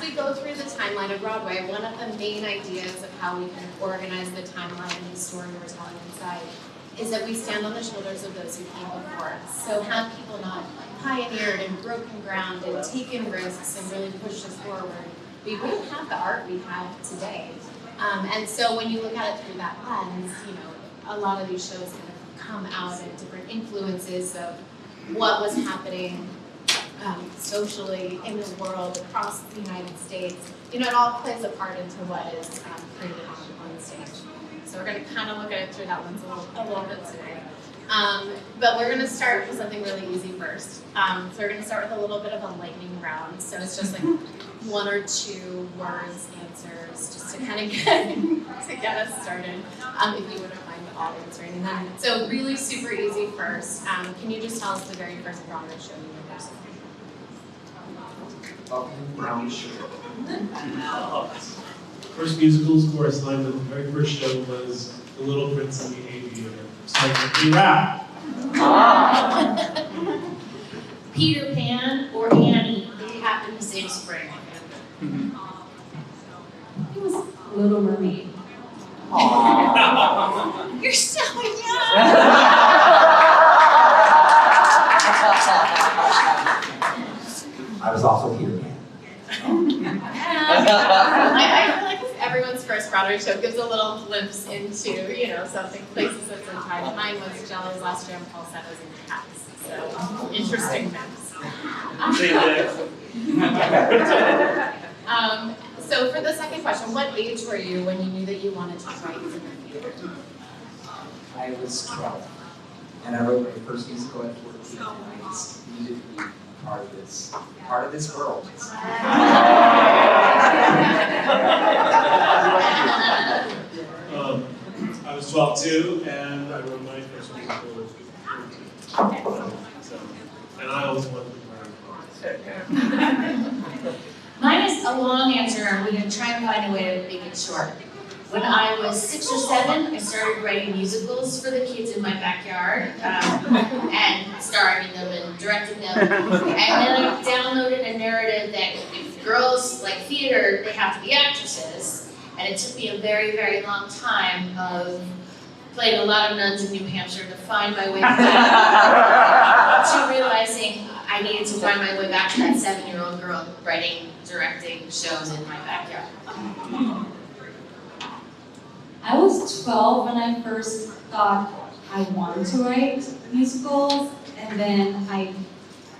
we go through the timeline of Broadway, one of the main ideas of how we can organize the timeline and the story we're telling inside is that we stand on the shoulders of those who came before us. So have people not pioneered and broken ground and taken risks and really pushed us forward, we wouldn't have the art we have today. And so when you look at it through that lens, you know, a lot of these shows kind of come out of different influences of what was happening socially in the world, across the United States. You know, it all plays a part into what is created on stage. So we're going to kind of look at it through that lens a little bit today. But we're going to start with something really easy first. So we're going to start with a little bit of a lightning round. So it's just like 1 or 2 words, answers, just to kind of get us started. If you wouldn't mind all answering that. So really super easy first. Can you just tell us the very first Broadway show you ever saw? Brown sugar. First musical score assignment, the very first show was The Little Prince and the Aviator, starring with rap. Peter Pan or Annie, they happened the same spring. It was Little Mermaid. You're so young! I was also Peter Pan. I feel like everyone's first Broadway show gives a little glimpse into, you know, something, places that's in time. Mine was Jello's last jam, Paul said was in Cats. So, interesting mix. So for the second question, what age were you when you knew that you wanted to write in the theater? I was 12, and I wrote my first musical at 14, and I just needed to be part of this world. I was 12 too, and I wrote my first musical at 14. So, and I always wanted to play. Mine is a long answer, and we're going to try and find a way to make it short. When I was 6 or 7, I started writing musicals for the kids in my backyard, and starring in them and directing them. And then I downloaded a narrative that if girls like theater, they have to be actresses. And it took me a very, very long time of playing a lot of nuns in New Hampshire to find my way back to realizing I needed to find my way back to that 7-year-old girl writing, directing shows in my backyard. I was 12 when I first thought I wanted to write musicals, and then I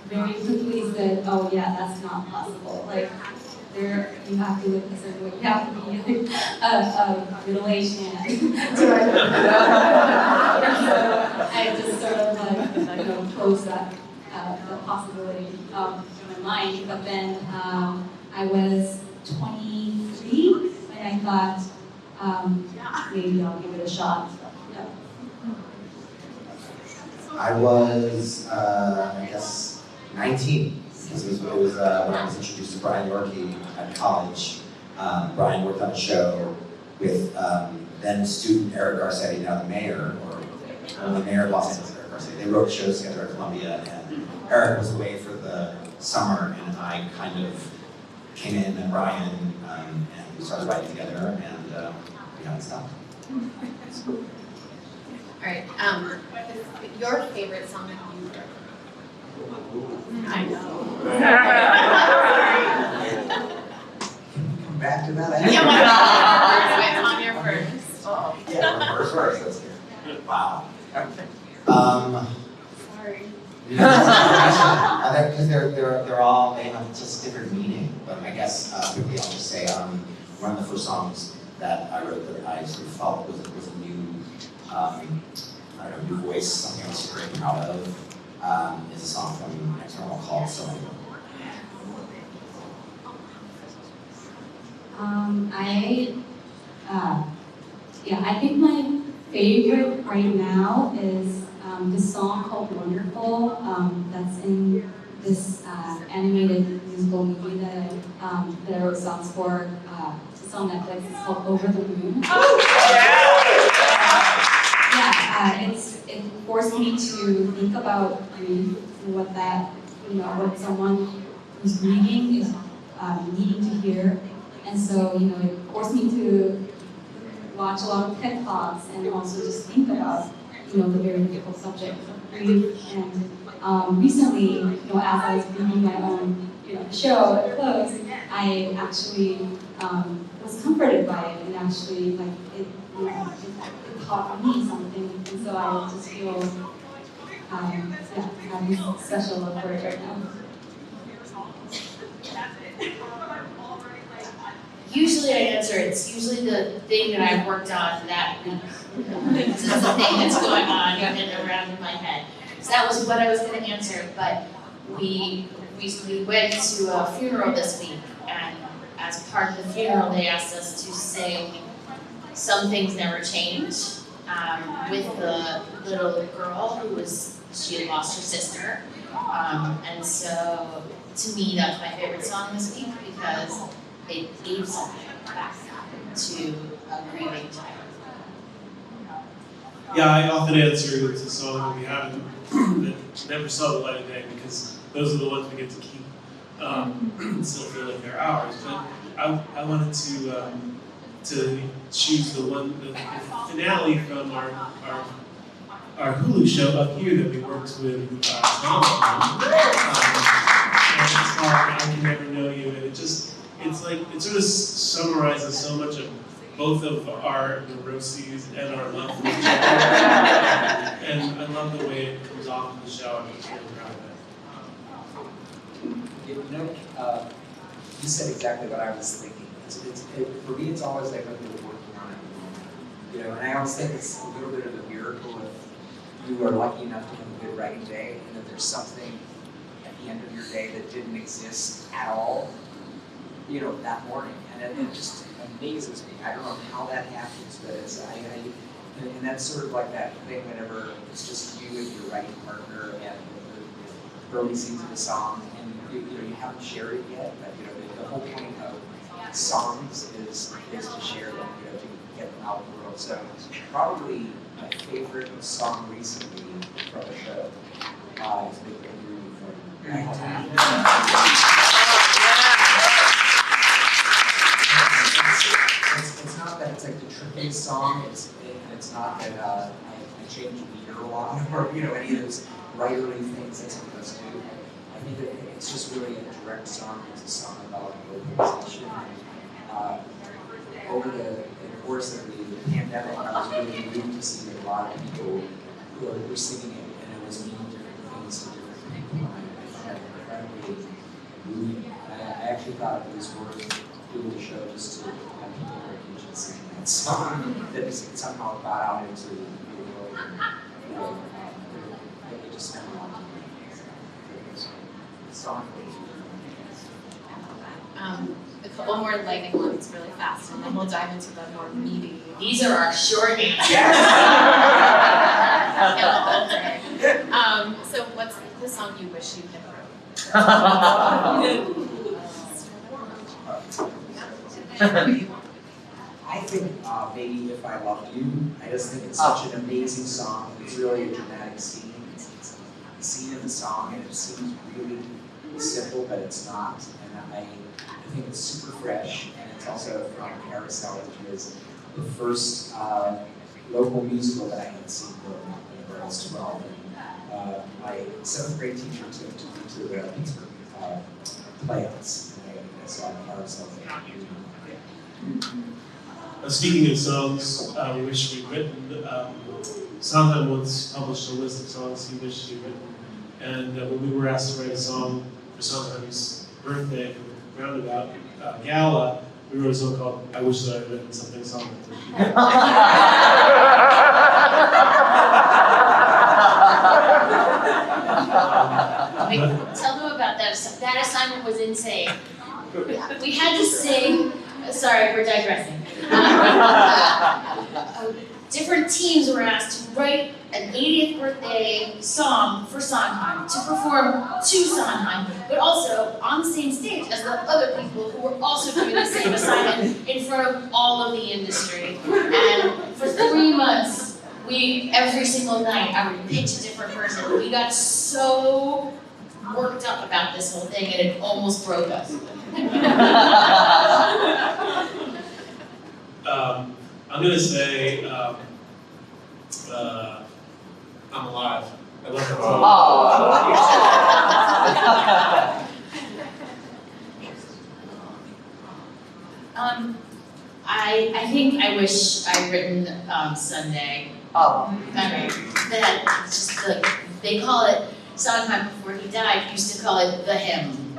very quickly said, oh yeah, that's not possible. Like, there, you have to look a certain way, you have to be a middle-aged man to write. So I just sort of like, you know, closed that the possibility in my mind. But then I was 23 when I thought, maybe I'll give it a shot. Yeah. I was, I guess, 19. Because it was when I was introduced to Brian Yorkie at college. Brian worked on a show with then student Eric Garcetti, now the mayor, or the mayor of Los Angeles, Eric Garcetti. They wrote shows together at Columbia, and Eric was away for the summer, and I kind of came in and Brian, and we started writing together, and we haven't stopped. All right, your favorite song that you wrote? I know. Come back to that. Yeah, what's on your first? Oh. Yeah, first verse. That's good. Wow. Sorry. Because they're all, they have just different meaning. But I guess quickly I'll just say one of the first songs that I wrote that I sort of felt was a new, I don't know, new voice, something I was very proud of. Is a song from External called So Many. I think my favorite right now is this song called Wonderful. That's in this animated musical movie that I wrote songs for. It's on Netflix. It's called Over the Moon. It forced me to think about grief and what that, what someone who's grieving is needing to hear. And so, you know, it forced me to watch a lot of TED Talks and also just think about, you know, the very difficult subject of grief. And recently, you know, as I was reading my own, you know, show at Close, I actually was comforted by it, and actually, like, it taught me something. And so I just feel, yeah, having special love for it right now. Usually I answer, it's usually the thing that I worked on that week. This is the thing that's going on and around in my head. So that was what I was gonna answer, but we recently went to a funeral this week, and as part of the funeral, they asked us to sing Some Things Never Change, with the little girl she had lost her sister. And so, to me, that's my favorite song this week, because it gave something back to a grieving child. Yeah, I often answer it's a song that we haven't, that never saw the light of day, because those are the ones we get to keep, still feel like they're ours. But I wanted to choose the finale from our Hulu show up here that we worked with Tom on. And it's called I Can Never Know You, and it sort of summarizes so much of both of our neuroses and our love for each other. And I love the way it comes off in the show. I'm just really proud of it. You know, you said exactly what I was thinking. For me, it's always like when you're working on it. You know, and I always think it's a little bit of a miracle if you are lucky enough to have a good writing day, and that there's something at the end of your day that didn't exist at all, you know, that morning. And it just amazes me. I don't know how that happens, but and that's sort of like that thing whenever it's just you and your writing partner and the early scenes of the song, and you know, you haven't shared it yet, but you know, the whole point of songs is to share them, you know, to get them out in the world. So probably my favorite song recently from the show is Big Bang Groovy from Ragtime. It's not that it's like the trippiest song, it's not that I change meter a lot, or you know, any of those writerly things that some of us do. I think that it's just really a direct song. It's a song about organization. Over the course of the pandemic, I was really moved to see that a lot of people who were singing it, and it was meaning different things to different people. And I found that incredibly moving. I actually thought it was worth doing the show just to have people recognition singing that song that somehow got out into the world. And, you know, they just spent a lot of time. Song. A couple more lightning ones really fast, and then we'll dive into the more meaty. These are our short answers. So what's the song you wish you had wrote? I think maybe If I Loved You. I just think it's such an amazing song. It's really a dramatic scene. It's a scene in the song, and it seems really simple, but it's not. And I think it's super fresh, and it's also from Carousel, which is the first local musical that I had seen growing up when I was 12. And my 7th grade teacher took me to the Pittsburgh playhouse, and I saw Carousel there. Speaking of songs we wish we'd written, Sondheim once published a list of songs he wished he'd written. And when we were asked to write a song for Sondheim's birthday roundabout gala, we wrote a song called I Wish That I Had Written Something Sondheim. Tell them about that. That assignment was insane. We had to sing. Sorry, we're digressing. Different teams were asked to write an 80th birthday song for Sondheim, to perform to Sondheim, but also on the same stage as the other people who were also doing the same assignment in front of all of the industry. And for 3 months, every single night, I would pitch a different person. We got so worked up about this whole thing and it almost broke us. I'm gonna say, I'm alive. I love that song. I think I wish I'd written Sunday. Oh. I mean, that it's just like, they call it Sondheim before he died, used to call it the hymn.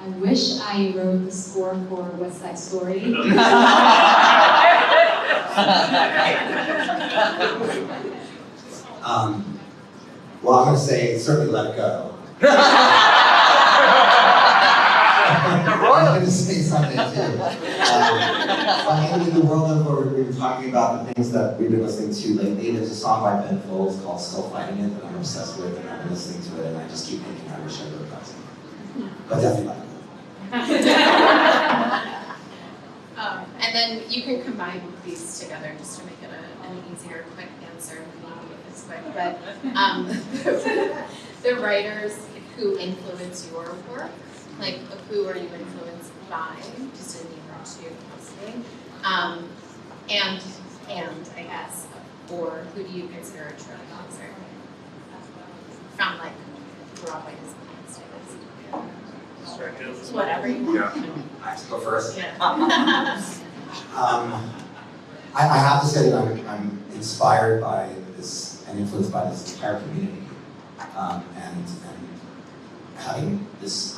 I wish I wrote the score for West Side Story. Well, I'm gonna say certainly Let It Go. I'm gonna say something too. In the world of where we were talking about the things that we've been listening to lately, there's a song by Ben Folds called Still Fighting It that I'm obsessed with, and I've been listening to it, and I just keep thinking I wish I wrote that song. But definitely Let It Go. And then you can combine these together just to make it an easier, quick answer. Maybe if it's quick, but the writers who influence your work, like who are you influenced by, just to name or two mostly, and I guess, or who do you consider a trailblazer from like Broadway to whatever you want. I have to go first. Yeah. I have to say that I'm inspired by this and influenced by this entire community, and having this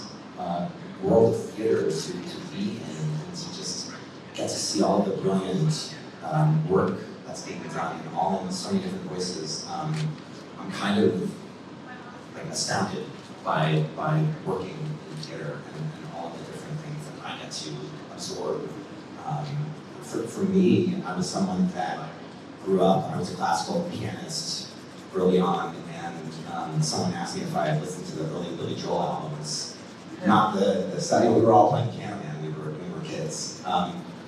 world of theater to be in and to just get to see all of the brilliant work that's being done, all in so many different voices. I'm kind of like astounded by working in theater and all of the different things that I get to absorb. For me, I was someone that grew up, I was a classical pianist early on, and someone asked me if I had listened to the early Billy Joel albums. Not the study, we were all playing piano, man, we were kids.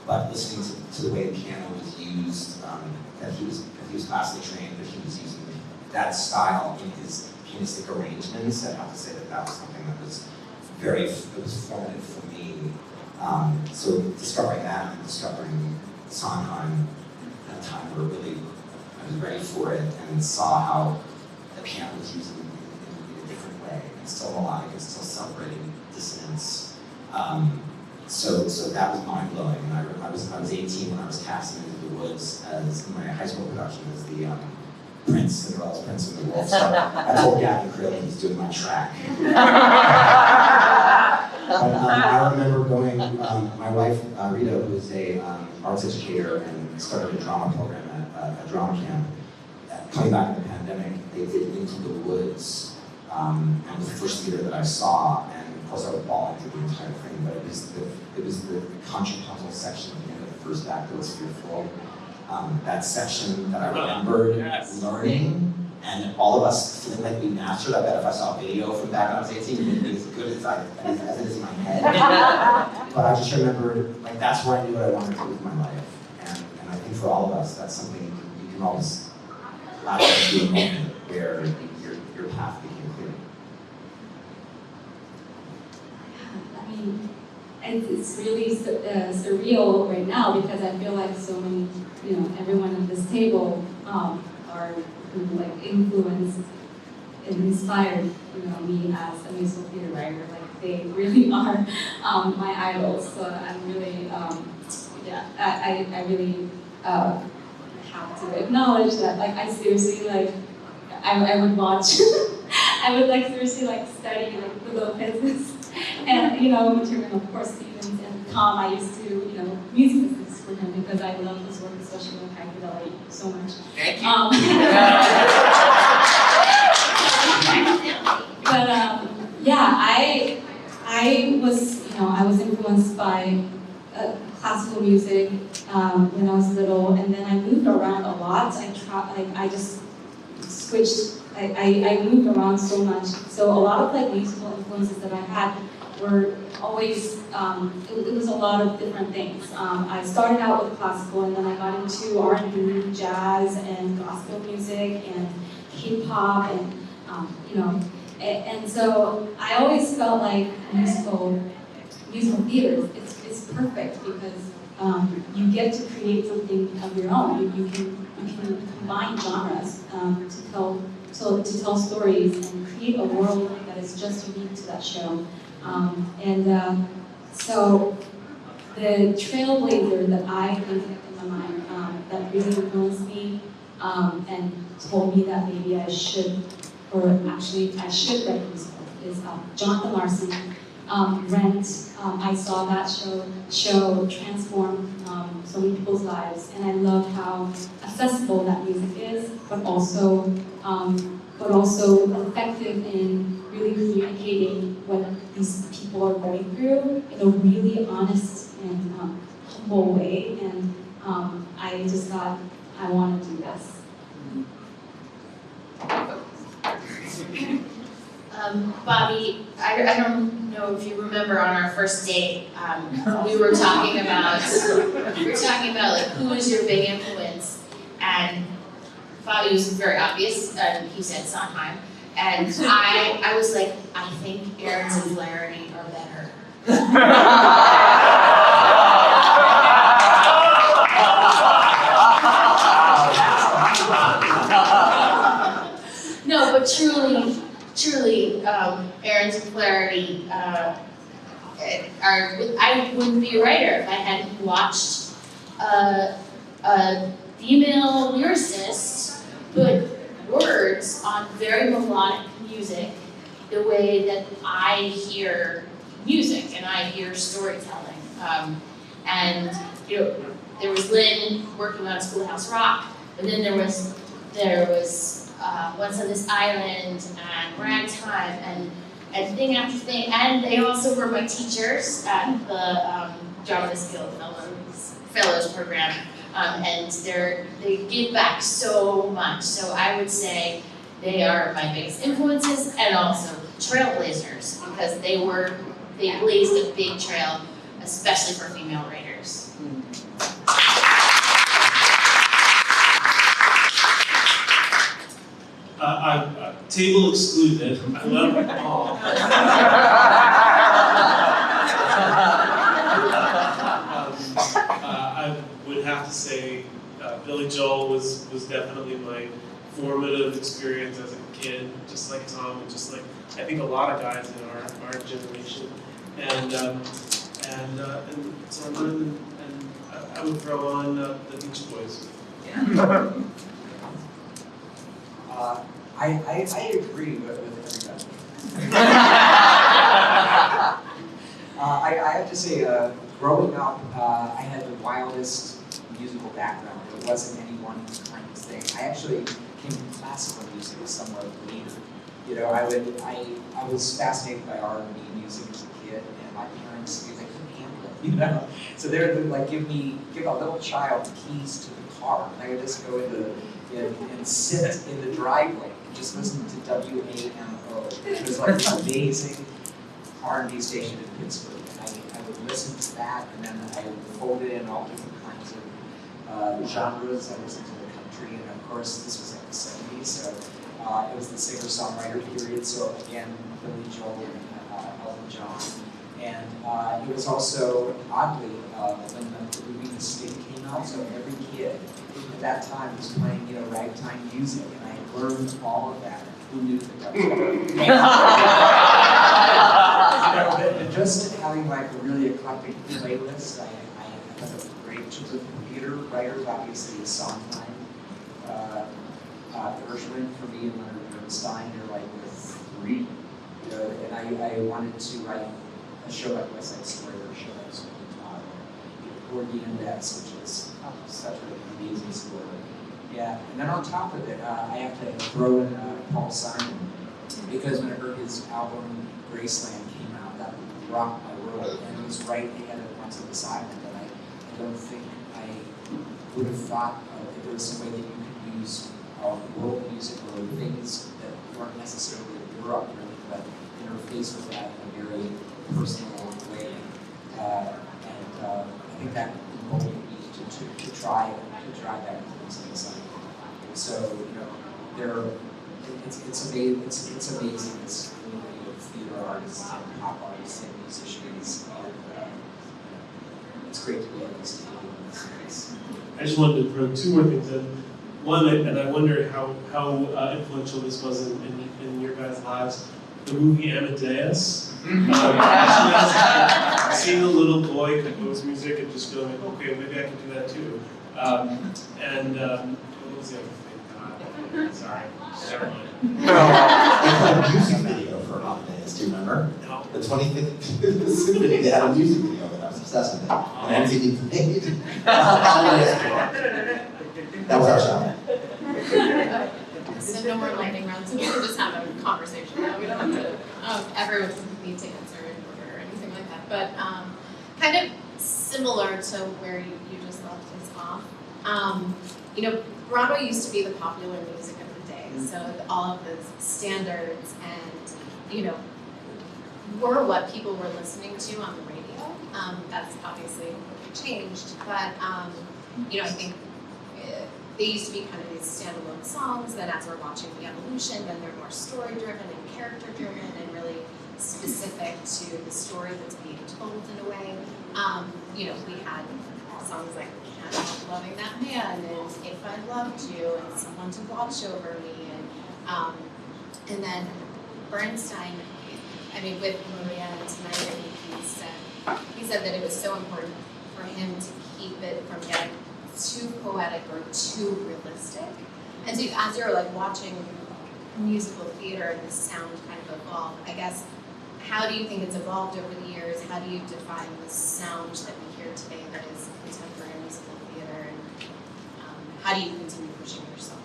But listening to the way the piano was used, that he was classically trained, that he was using that style in his pianistic arrangements, I have to say that was something that was formative for me. So discovering that and discovering Sondheim at a time where really I was ready for it and saw how the piano was used in a different way. It's still melodic, it's still celebrating dissonance. So that was mind blowing. And I was 18 when I was cast in Into the Woods as in my high school production as the Prince, Cinderella's Prince and the Wolf. So I told Gavin Creel he's doing my track. But I remember going, my wife Rita, who is a arts educator and started a drama program at drama camp. Coming back in the pandemic, they did Into the Woods, and it was the first theater that I saw, and of course I was bawling through the entire thing, but it was the contrapuntal section at the end of the first act that was fearful. That section that I remembered learning, and all of us feeling like we mastered. I bet if I saw a video from back when I was 18, it would be as good as it is in my head. But I just remembered, like, that's where I knew what I wanted to do with my life. And I think for all of us, that's something you can always latch into a moment where your path became clear. I mean, it's really surreal right now because I feel like so many, everyone at this table are like influenced and inspired, me as a musical theater writer. Like they really are my idols. So I'm really, I really have to acknowledge that. Like I seriously I would watch. I would seriously study the Lopez's and material, of course, Stevens and Tom. I used to music lessons for him because I love his work, especially with high fidelity so much. Thank you. But I was influenced by classical music when I was little, and then I moved around a lot. I just switched. I moved around so much. So a lot of musical influences that I had were always, it was a lot of different things. I started out with classical, and then I got into R&B, jazz, and gospel music, and K-pop, and you know, and so I always felt like musical theater is perfect because you get to create something of your own. You can combine genres to tell stories and create a world that is just unique to that show. So the trailblazer that I think in my mind that really influenced me and told me that maybe I should, or actually I should write musical is Jonathan Larson. Rent. I saw that show transform so many people's lives, and I love how accessible that music is, but also effective in really communicating what these people are going through in a really honest and humble way. And I just thought I want to do this. Bobby, I don't know if you remember on our first date, we were talking about like who was your big influence, and Bobby was very obvious, and he said Sondheim, and I was like, I think Ahrens and Flaherty are better. No, but truly, Ahrens and Flaherty I wouldn't be a writer if I hadn't watched a female lyricist put words on very melodic music the way that I hear music and I hear storytelling. And you know, there was Lynn working on Schoolhouse Rock, but then there was Once on This Island and Ragtime and thing after thing, and they also were my teachers at the Dramatist Guild Fellows program, and they give back so much. So I would say they are my biggest influences, and also trailblazers, because they blazed a big trail, especially for female writers. Table excluded. I love them all. I would have to say Billy Joel was definitely my formative experience as a kid, just like Tom, and just like I think a lot of guys in our generation. And Sondheim, and I would throw on the Beach Boys. I agree with everybody. I have to say, growing up, I had the wildest musical background. It wasn't any one kind of thing. I actually came from classical music somewhat later. You know, I was fascinated by R&B music as a kid, and my parents, they couldn't handle it, you know? So they would like give a little child the keys to the car, and I would just go and sit in the driveway and just listen to WAMO, which was like an amazing R&B station in Pittsburgh. And I would listen to that, and then I would fold it in all different kinds of genres. I listened to the country, and of course this was like the 70s, so it was the singer-songwriter period. So again, Billy Joel and Elton John. And it was also, oddly, when the movie The Sting came out, so every kid at that time was playing, you know, ragtime music, and I learned all of that. Who knew that was and just having like a really eclectic playlist, I have a great choice of theater writers, obviously, Sondheim, Gershwin for me, and Leonard Bernstein, they're like the three. You know, and I wanted to write a show like West Side Story, or a show like Porgy and Bess, which is such an amazing story. Yeah, and then on top of it, I have to throw in Paul Simon, because when I heard his album Graceland came out, that rocked my world, and it was right ahead of Once on This Island, and I don't think I would have thought if there was some way that you could use world music or things that weren't necessarily your upbringing, but interface with that in a very personal way. think that emboldened me to try that inside. And so, it's amazing, it's amazing, this community of theater artists and pop artists and musicians, and it's great to be able to see this. I just wanted to throw two more things in. One, and I wonder how influential this was in your guys' lives. The movie Amadeus. Seeing a little boy compose music and just going, okay, maybe I can do that too. What was the other thing? Sorry, never mind. They put a music video for Amadeus, do you remember? No. The 25th Symphony, they had a music video that I was obsessed with it. And MTV played. That was our show. So no more lightning rounds, we can just have a conversation. We don't have to, everyone need to answer in order or anything like that. But kind of similar to where you just left us off. Broadway used to be the popular music of the day. So all of the standards and, were what people were listening to on the radio. That's obviously changed, but I think they used to be kind of these standalone songs. Then as we're watching the evolution, then they're more story-driven and character-driven and really specific to the story that's being told in a way. We had songs like "Can't Help Loving That Man" and "If I Loved You" and "Someone to Watch Over Me," and then Bernstein. With Maria tonight, he said that it was so important for him to keep it from getting too poetic or too realistic. And so as you're watching musical theater and the sound kind of evolve, I guess, how do you think it's evolved over the years? How do you define the sound that we hear today that is contemporary musical theater? And how do you continue pushing yourself?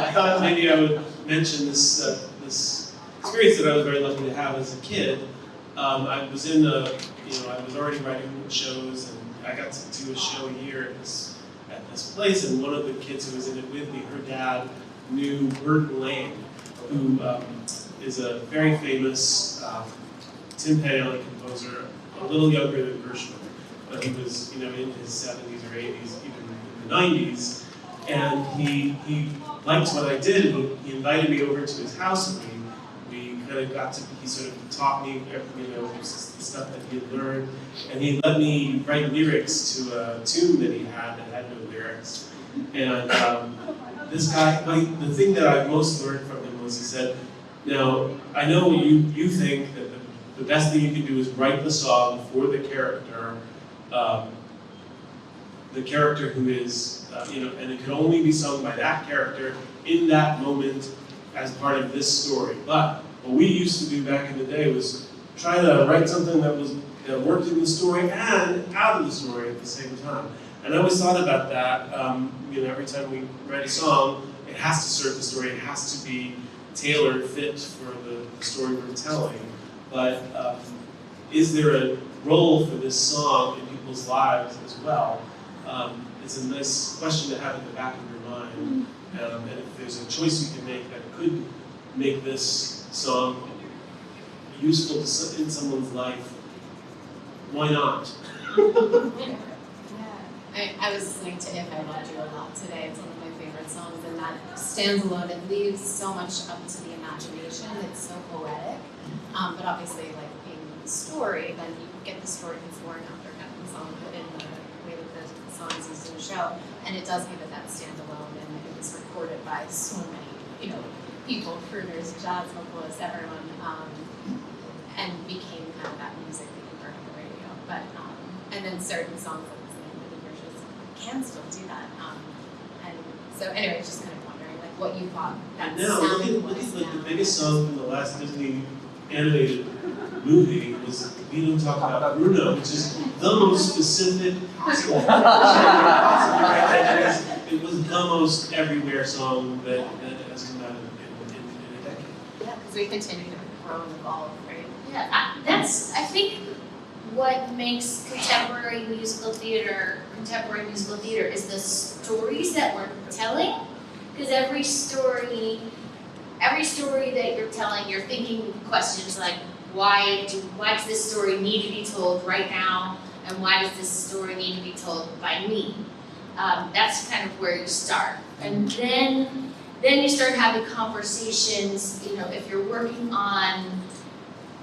I thought maybe I would mention this experience that I was very lucky to have as a kid. I was I was already writing shows, and I got to do a show here at this place, and one of the kids who was in it with me, her dad knew Lane, who is a very famous timpani composer, a little younger than Gershwin, but he was in his 70s or 80s, even in the 90s. And he liked what I did, and he invited me over to his house, and we kind of he sort of taught me, the stuff that he had learned, and he let me write lyrics to a tune that he had that had no lyrics. And this guy, the thing that I most learned from him was he said, now, I know you think that the best thing you can do is write the song for the character who is, and it can only be sung by that character in that moment as part of this story. But what we used to do back in the day was try to write something that worked in the story and out of the story at the same time. And I always thought about that. Every time we write a song, it has to serve the story. It has to be tailored, fit for the story we're telling. But is there a role for this song in people's lives as well? It's a nice question to have in the back of your mind. And if there's a choice you can make that could make this song useful in someone's life, why not? Yeah. I was listening to "If I Loved You" a lot today. It's one of my favorite songs, and that stands alone. It leaves so much up to the imagination. It's so poetic. But obviously, being the story, then you get the story before and after having the song put in the way that the song is used in the show. And it does give it that standalone, and it was recorded by so many, people, crooners, jazz vocalists, everyone, and became kind of that music that you heard on the radio. But and then certain songs like the versions can still do that. And so anyway, just kind of wondering what you thought that Now, sound look was. at the biggest song from the last Disney animated movie was "We Don't Talk About Bruno," which is the most specific possible. It was the most everywhere song that has come out in a decade. Yeah, because we continue to grow and evolve, right? Yeah, that's, I think, what makes contemporary musical theater is the stories that we're telling. Because every story, every story that you're telling, you're thinking questions like, why does this story need to be told right now, and why does this story need to be told by me? That's kind of where you start. And then you start having conversations, you know, if you're working on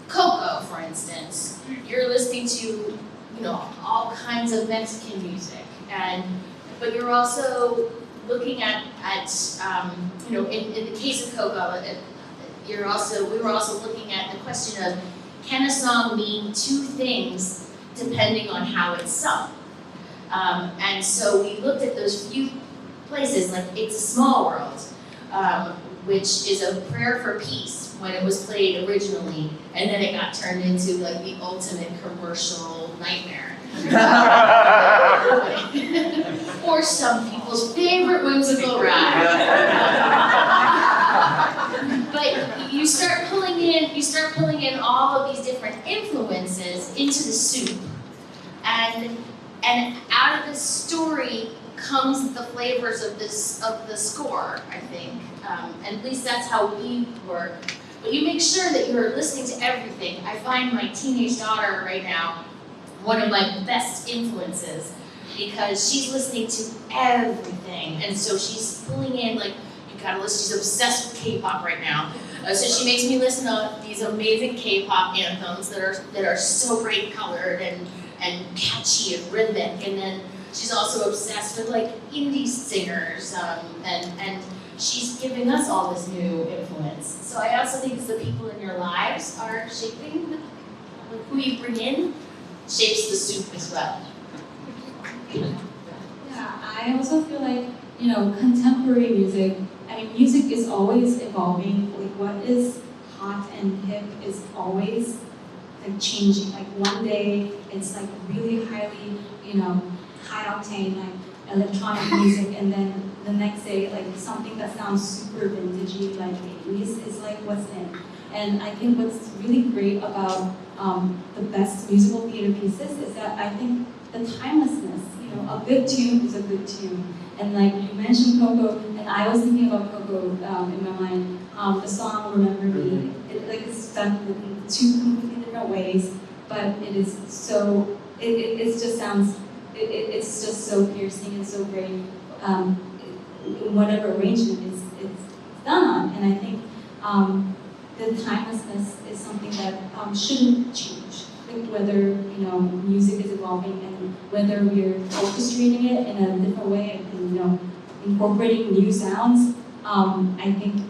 Coco, for instance, you're listening to, you know, all kinds of Mexican music, but you're also looking at you know, in the case of Coco, we were also looking at the question of, can a song mean two things depending on how it's sung? And so we looked at those few places, like It's a Small World, which is a prayer for peace when it was played originally, and then it got turned into like the ultimate commercial nightmare. Or some people's favorite whimsical ride. But you start pulling in all of these different influences into the soup, and out of this story comes the flavors of the score, I think. And at least that's how we work. But you make sure that you're listening to everything. I find my teenage daughter right now one of my best influences, because she's listening to everything, and so she's pulling in, like, you gotta listen, she's obsessed with K-pop right now. So she makes me listen to these amazing K-pop anthems that are so bright colored and catchy and rhythmic, and then she's also obsessed with like indie singers, and she's giving us all this new influence. So I also think it's the people in your lives are shaping, like who you bring in shapes the soup as well. Yeah, I also feel like, you know, contemporary music, I mean, music is always evolving. Like, what is hot and hip is always like changing. Like, one day it's like really highly, you know, high octane, like electronic music, and then the next day, like something that sounds super vintagey, like 80s, is like what's in. And I think what's really great about the best musical theater pieces is that I think the timelessness, you know, a good tune is a good tune. And like you mentioned Coco, and I was thinking about Coco in my mind, the song Remember Me, it's done in two completely different ways, but it is so, it just sounds, it's just so piercing and so great, whatever arrangement it's done on. And I think the timelessness is something that shouldn't change. Like whether, you know, music is evolving and whether we're orchestrating it in a different way and, you know, incorporating new sounds, I think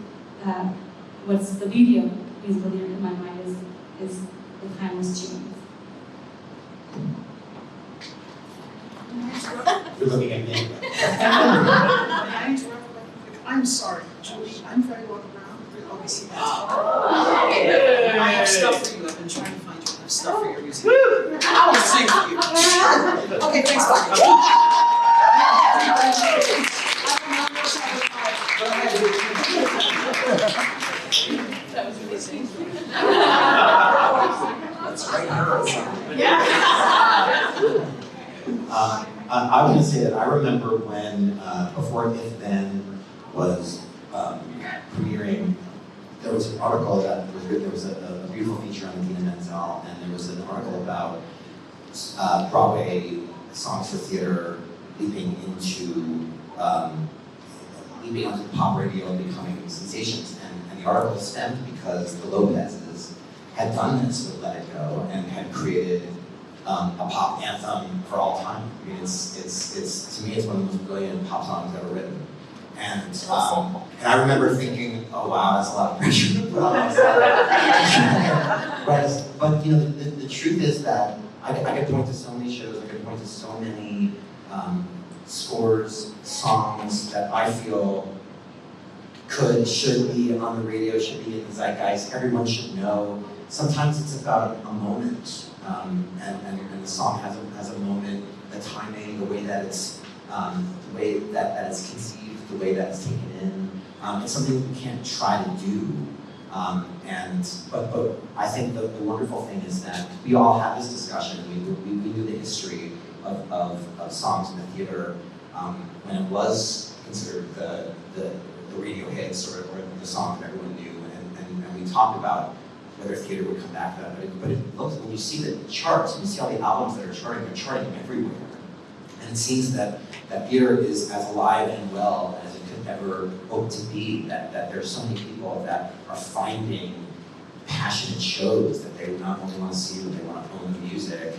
what's the beauty of musical theater in my mind is the timeless tunes. You're looking at me. I'm sorry, Julie, I'm very well around. Obviously, that's I have stuff for you. I've been trying to find you enough stuff for your music. I will sing for you. Okay, thanks, Doc. That was amazing. That's right, her. Yeah. I was going to say that I remember when, before If Then was premiering, there was an article that was written, there was a beautiful feature on Dina Menzel, and there was an article about Broadway songs for theater leaping into pop radio and becoming sensations. And the article stemmed because the Lopez's had done this with Let It Go and had created a pop anthem for all time. I mean, it's to me, it's one of the most brilliant pop songs ever written. And I remember thinking, oh wow, that's a lot of pressure to put on myself. Right? But you know, the truth is that I could point to so many shows, I could point to so many scores, songs that I feel should be on the radio, should be in the zeitgeist, everyone should know. Sometimes it's about a moment, and the song has a moment, the timing, the way that it's conceived, the way that it's taken in. It's something that we can't try to do. But I think the wonderful thing is that we all have this discussion. We knew the history of songs in the theater when it was considered the the radio hits or the songs that everyone knew, and we talked about whether theater would come back to that, but it looks, when you see the charts, and you see all the albums that are charting, they're charting everywhere. And it seems that theater is as alive and well as it could ever hope to be, that there's so many people that are finding passionate shows that they not only want to see, but they want to own the music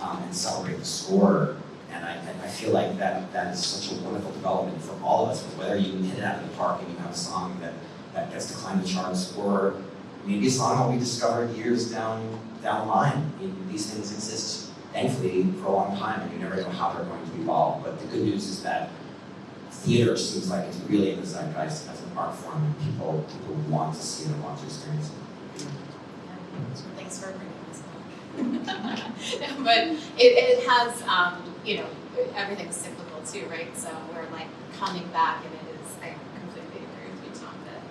and celebrate the score. And I feel like that is such a wonderful development for all of us, whether you hit it out of the park and you have a song that gets to climb the charts, or maybe a song that we discovered years down the line. I mean, these things exist, thankfully, for a long time, and you never know how they're going to evolve. But the good news is that theater seems like it's really in the zeitgeist as an art form, and people want to see it and want to experience it. Thanks for bringing this up. But it has, you know, everything's cyclical too, right? So we're like coming back, and it is, I completely agree with you, Tom, that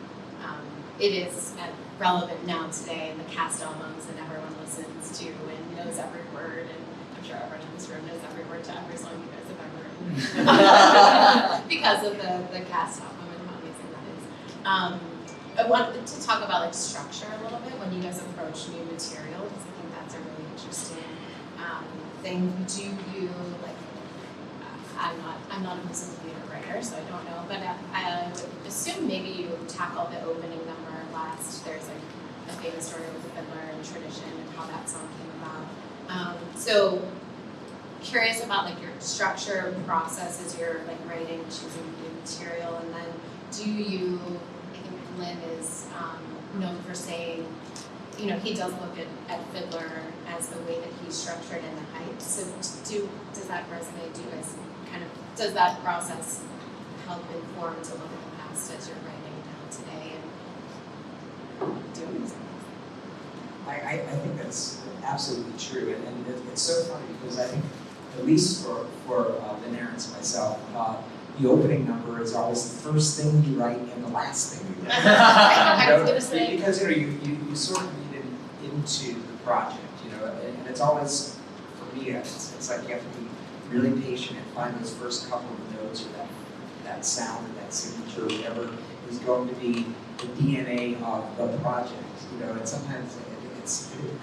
it is relevant now today in the cast albums, and everyone listens to and knows every word, and I'm sure everyone in this room knows every word to every song you guys have ever written because of the cast album and how amazing that is. I wanted to talk about like structure a little bit when you guys approach new material, because I think that's a really interesting thing. Do you like? I'm not a musical theater writer, so I don't know, but I would assume maybe you tackle the opening number last. There's like a famous story with the fiddler and tradition and how that song came about. So curious about like your structure process as you're like writing, choosing new material, and then do you? I think Lynn is known for saying, you know, he does look at Fiddler as the way that he's structured in the Heights. So does that resonate? Do you guys kind of, does that process help inform to look at the past as you're writing down today and doing something? I think that's absolutely true, and it's so funny because I think, at least for the narratives and myself, the opening number is always the first thing you write and the last thing you write. I was gonna say. Because you sort of lead into the project, you know, and it's always, for me, it's like you have to be really patient and find those first couple of notes or that sound or that signature, whatever is going to be the DNA of the project, you know, and sometimes it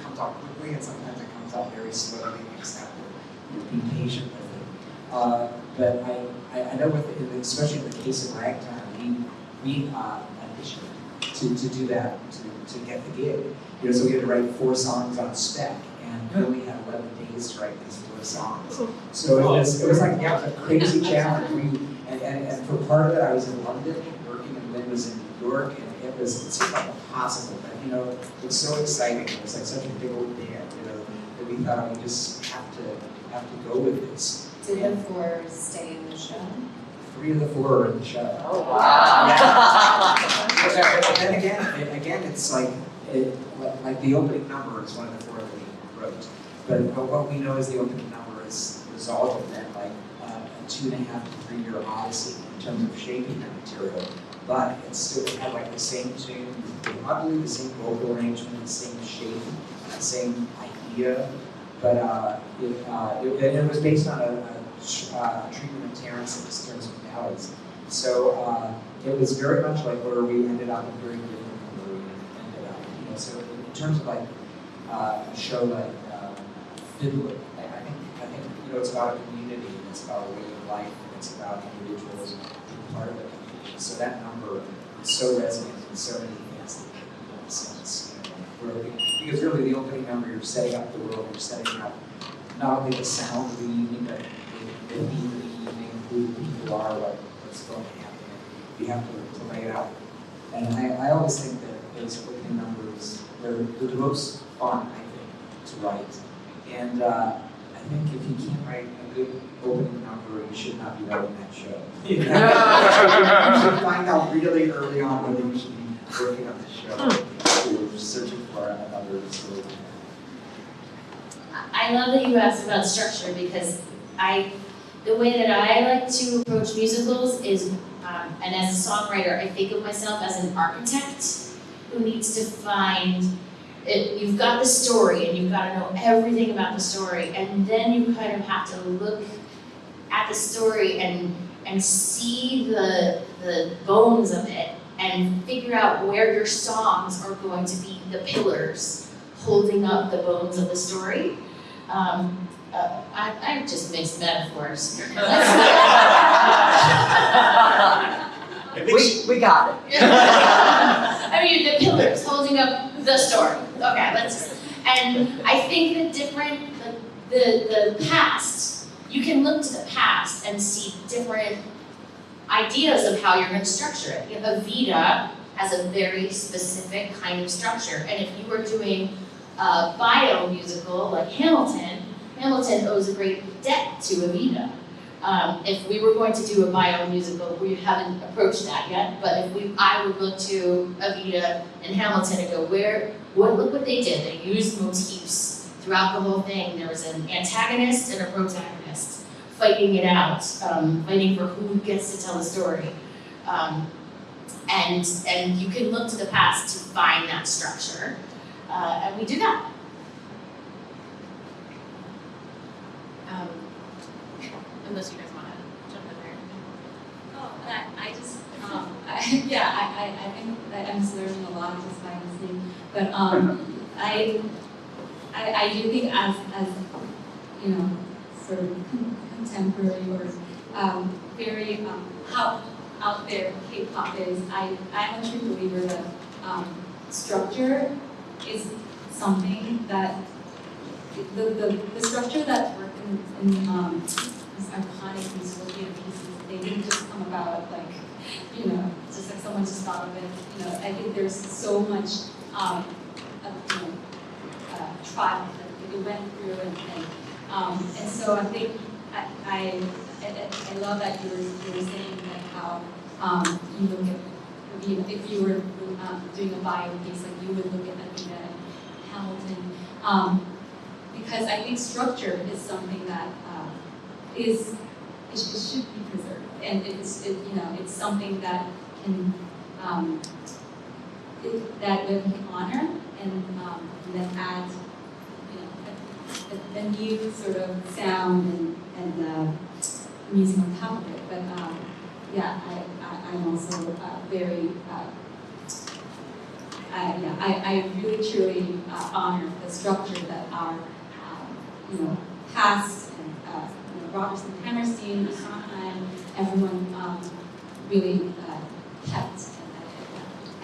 comes out quickly and sometimes it comes out very slowly, and you just have to be patient with it. But I know especially in the case of Ragtime, we auditioned to do that, to get the gig. You know, so we had to write 4 songs on spec, and we only had 11 days to write these 4 songs. So it was like, yeah, it was a crazy challenge. And for part of it, I was in London working, and Lynn was in New York, and it seemed like impossible. But you know, it was so exciting. It was like such a big old band, you know, that we thought we just have to go with this. Did the 4 stay in the show? 3 of the 4 are in the show. Oh wow! Yeah. But then again, it's like the opening number is one of the 4 that we wrote. But what we know is the opening number is the result of that, like a 2.5 to 3 year odyssey in terms of shaping the material. But it still had like the same tune, I believe the same vocal arrangement, the same shape, the same idea. But it was based on a treatment of Terrence and Bally's. So it was very much like where we ended up, and very different from where we ended up. You know, so in terms of like a show like Fiddler, I think you know, it's about a community, and it's about a way of life, and it's about individuals being part of it. So that number is so resonant in so many things that make sense. You know, because really the opening number, you're setting up the world, you're setting up not only the sound of the evening, but the theme of the evening, who the people are, what's going to happen. You have to lay it out. And I always think that those opening numbers, they're the most fun, I think, to write. And I think if you can't write a good opening number, you should not be writing that show. You should find out really early on whether you should be working on the show or searching for another story. I love that you asked about structure, because the way that I like to approach musicals is, and as a songwriter, I think of myself as an architect who needs to find it. You've got the story, and you've got to know everything about the story, and then you kind of have to look at the story and and see the bones of it and figure out where your songs are going to be the pillars holding up the bones of the story. I just mixed metaphors. We got it. I mean, the pillars holding up the story. Okay, and I think the past, you can look to the past and see different ideas of how you're going to structure it. Evita has a very specific kind of structure, and if you were doing a bio musical like Hamilton owes a great debt to Evita. If we were going to do a bio musical, we haven't approached that yet, but I would look to Evita and Hamilton and go, look what they did. They used motifs throughout the whole thing. There was an antagonist and a protagonist fighting it out, fighting for who gets to tell the story. And you can look to the past to find that structure, and we do that. Unless you guys want to jump in there. Oh, I just, I think that I'm just learning a lot just by listening. But I do think as you know, sort of contemporary or very how out there K-pop is, I'm a true believer that structure is something that the structure that worked in these iconic dystopian pieces, they didn't just come about like, you know, just like someone just thought of it. You know, I think there's so much trial that we went through, and so I think I love that you were saying like how you look at, if you were doing a bio piece, like you would look at Evita and Hamilton, because I think structure is something that it should be preserved, and it's something that can that we can honor and then add the new sort of sound and music on top of it. But yeah, I'm also very I really truly honor the structure that our past and Roberts and Hammerstein, Sondheim, everyone really kept.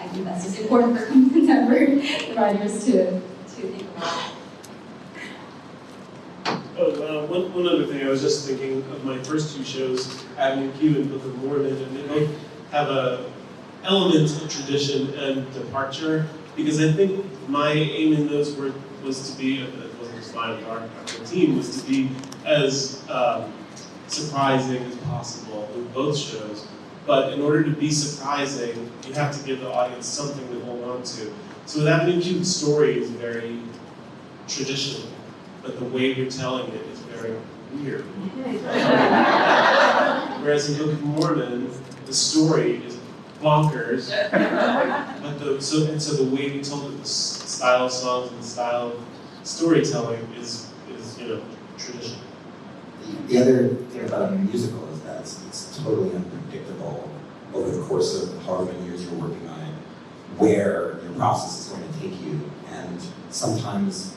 And I think that's just important for contemporary writers to think about. One other thing, I was just thinking of my first two shows, Avenue Q and Book of Mormon, and they both have a element of tradition and departure, because I think my aim in those was to be, it wasn't just mine, our team, was to be as surprising as possible with both shows. But in order to be surprising, you have to give the audience something to hold on to. So with Avenue Q, the story is very traditional, but the way you're telling it is very weird. Whereas in Book of Mormon, the story is bonkers, but so the way we told it, the style of songs and the style of storytelling is traditional. The other thing about a musical is that it's totally unpredictable over the course of however many years you're working on it, where your process is going to take you, and sometimes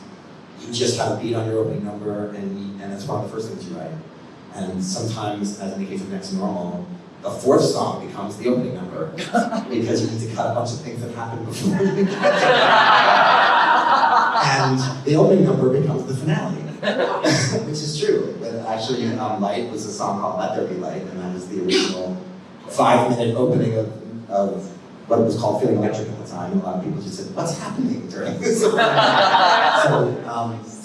you just have a beat on your opening number, and that's one of the first things you write. And sometimes, as in the case of Next Normal, the fourth song becomes the opening number because you need to cut a bunch of things that happened before you get and the opening number becomes the finale, which is true. But actually, Light was a song called Let There Be Light, and that was the original 5-minute opening of what was called Feeling Electric at the time. A lot of people just said, "What's happening during this?"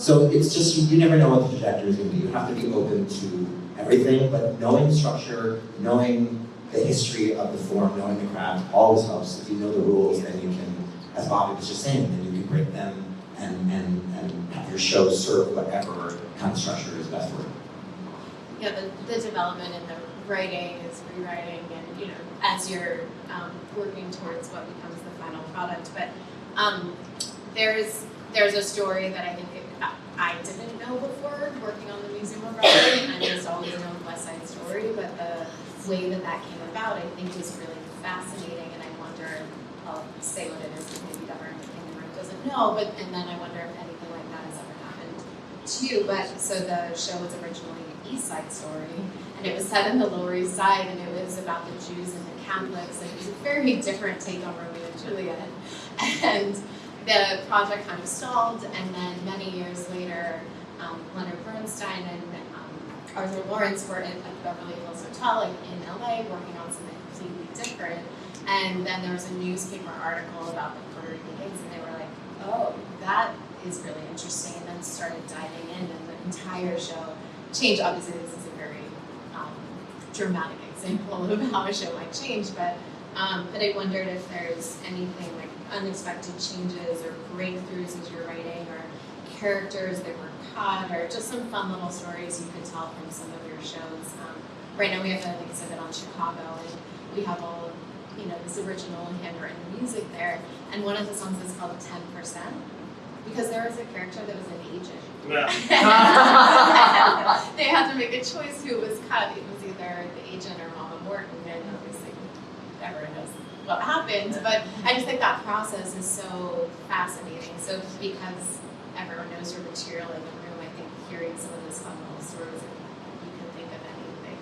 So it's just, you never know what the trajectory is going to be. You have to be open to everything, but knowing structure, knowing the history of the form, knowing the craft always helps. If you know the rules, then you can, as Bobby was just saying, then you can break them and have your show serve whatever kind of structure is best for it. Yeah, the development and the writing is rewriting, and as you're working towards what becomes the final product. But there's a story that I think I didn't know before working on the museum of Broadway. I just always known West Side Story, but the way that that came about, I think was really fascinating, and I wonder, I'll say what it is, because maybe Governor in the room doesn't know, but, and then I wonder if anything like that has ever happened to you. But, so the show was originally an East Side story, and it was set in the Lower East Side, and it was about the Jews and the Catholics, and it was a very different take on Romeo and Juliet. And the project kind of stalled, and then many years later, Leonard Bernstein and Arthur Lawrence were at the Beverly Hills Hotel in LA working on something completely different. And then there was a newspaper article about the Puerto Rican gigs, and they were like, oh, that is really interesting, and then started diving in, and the entire show changed. Obviously, this is a very dramatic example of how a show might change, but I wondered if there's anything like unexpected changes or breakthroughs as you're writing, or characters that were caught, or just some fun little stories you could tell from some of your shows. Right now we have an exhibit on Chicago, and we have all of, this original handwritten music there, and one of the songs is called 10%, because there was a character that was an agent. Yeah. They had to make a choice who was cut. It was either the agent or Mama Morton, and obviously everyone knows what happened, but I just think that process is so fascinating. So because everyone knows your material in the room, I think hearing some of those fun little stories, if you can think of anything,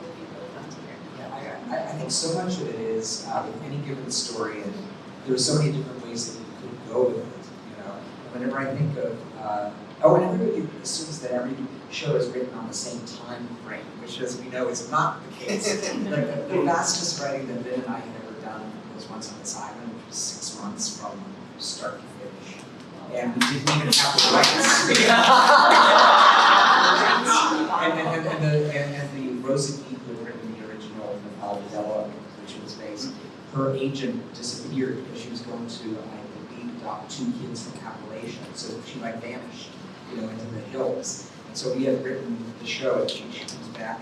would be really fun to hear. Yeah, I think so much of it is with any given story, and there's so many different ways that you could go with it. Whenever I think of, and everybody assumes that every show is written on the same time frame, which, as we know, is not the case. Like the fastest writing that Ben and I had ever done was Once on This Island, which was 6 months from start to finish. And we didn't even have the rights. and the Rosa Keith who had written the original novella, which was based, her agent disappeared because she was going to, I believe, adopt 2 kids from Appalachia, so she might vanish, into the hills. And so we had written the show, and she comes back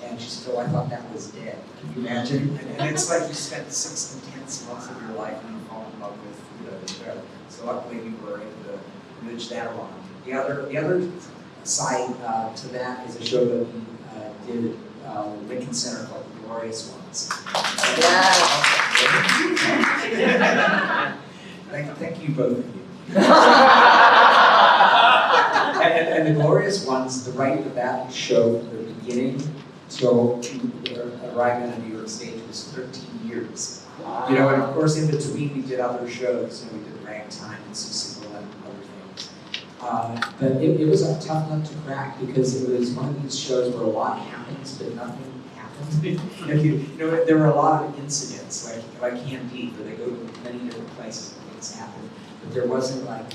and she said, oh, I thought that was dead. Can you imagine? And it's like you spent 6 intense months of your life and you fall in love with the show. So luckily we were able to nudge that along. The other side to that is a show that we did at Lincoln Center called The Glorious Ones. Thank you, both of you. and The Glorious Ones, the write of that show from the beginning till arriving on New York stage was 13 years. And of course in between we did other shows. We did Ragtime and Susical and other things. But it was a tough nut to crack because it was one of these shows where a lot happens but nothing happens. There were a lot of incidents like Candide, where they go to many different places and things happen. But there wasn't like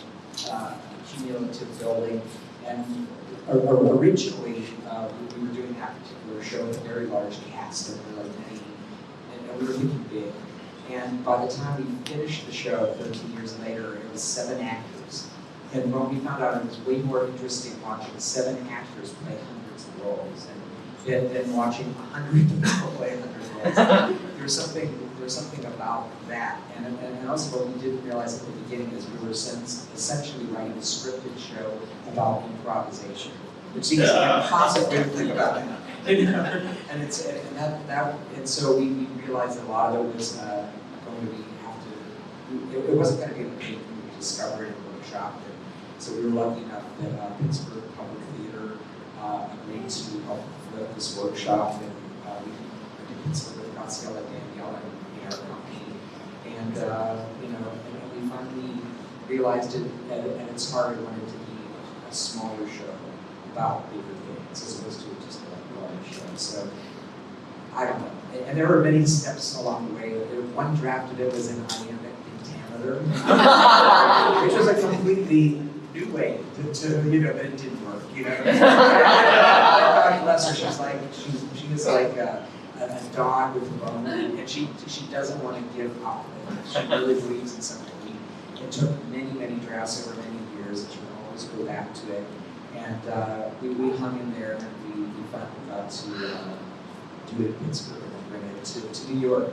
cumulative building. And originally, we were doing that particular show with a very large cast, and there were like many, and we were thinking big. And by the time we finished the show 13 years later, it was 7 actors. And when we found out, it was way more interesting watching 7 actors play hundreds of roles than watching 100 people play 100 roles. There's something about that. And also what we didn't realize at the beginning is we were essentially writing a scripted show about improvisation, which seems like an impossible way to think about it. And so we realized that a lot of it was going to be it wasn't going to be a big discovery and workshop. And so we were lucky enough that Pittsburgh Public Theater agreed to help with this workshop, and we went to Pittsburgh with Graciela Danielle and our company, and we finally realized it at its heart we wanted to be a smaller show about bigger things as opposed to just a large show. So I don't know, and there were many steps along the way. One draft of it was in iambic pentameter, which was a completely new way to but it didn't work. God bless her. She's like a dog with a bone, and she doesn't want to give up. She really believes in something. It took many drafts over many years, and she would always go back to it. And we hung in there, and we finally got to do it in Pittsburgh and bring it to New York.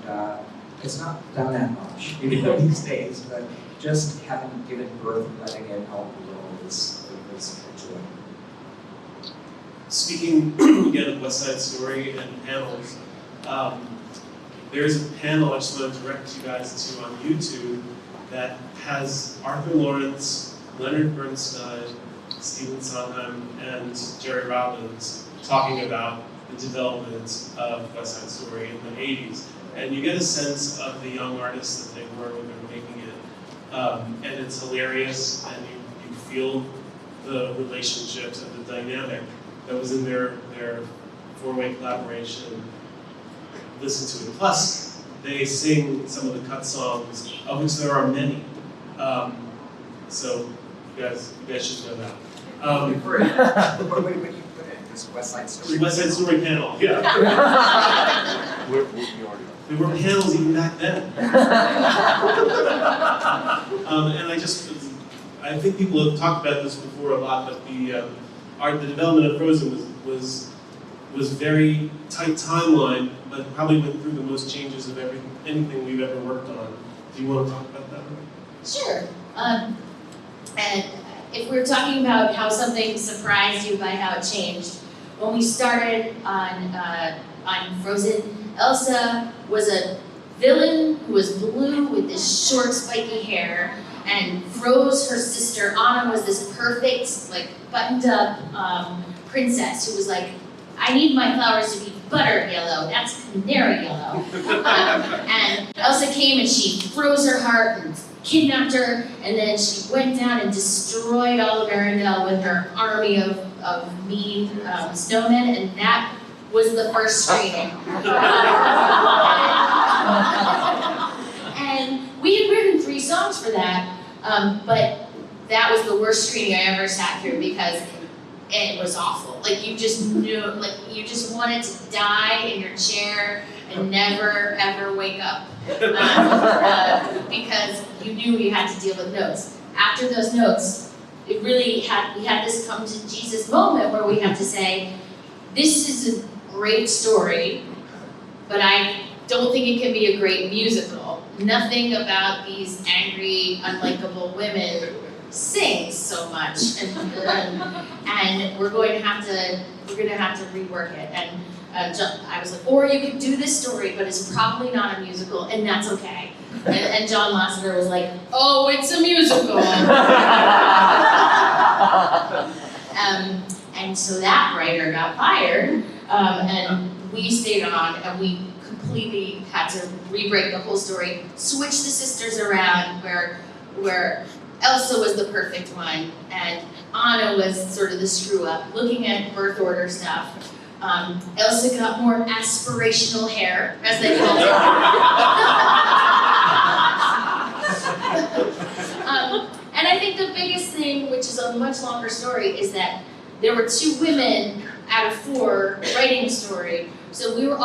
And it's not done that much these days, but just having given birth and letting it help the world is a joy. speaking again of West Side Story and panels, there's a panel I just want to direct you guys to on YouTube that has Arthur Lawrence, Leonard Bernstein, Stephen Sondheim, and Jerry Robbins talking about the development of West Side Story in the 80s. And you get a sense of the young artists that they were when they were making it. And it's hilarious, and you feel the relationships and the dynamic that was in their four-way collaboration. Listen to it. Plus, they sing some of the cut songs, of which there are many. So you guys should know that. What do you put in? This West Side Story? West Side Story panel, yeah. There were panels even back then. And I think people have talked about this before a lot, but the development of Frozen was very tight timeline, but probably went through the most changes of anything we've ever worked on. Do you want to talk about that? Sure. And if we're talking about how something surprised you by how it changed, when we started on Frozen, Elsa was a villain who was blue with this short spiky hair and froze her sister. Anna was this perfect, like, buttoned up princess who was like, I need my flowers to be butter yellow, that's canary yellow. And Elsa came and she froze her heart and kidnapped her, and then she went down and destroyed all of Arendelle with her army of mean snowmen, and that was the first screening. And we had written 3 songs for that, but that was the worst screening I ever sat through because it was awful. Like, you just knew, like, you just wanted to die in your chair and never ever wake up because you knew you had to deal with notes. After those notes, we had this come to Jesus moment where we have to say, this is a great story, but I don't think it can be a great musical. Nothing about these angry, unlikable women sings so much, and we're going to have to rework it. And I was like, or you could do this story, but it's probably not a musical, and that's okay. And John Lasseter was like, oh, it's a musical. And so that writer got fired, and we stayed on, and we completely had to re-break the whole story, switch the sisters around, where Elsa was the perfect one, and Anna was sort of the screw-up, looking at birth order stuff. Elsa got more aspirational hair, as they called it. And I think the biggest thing, which is a much longer story, is that there were 2 women out of 4 writing the story. So we were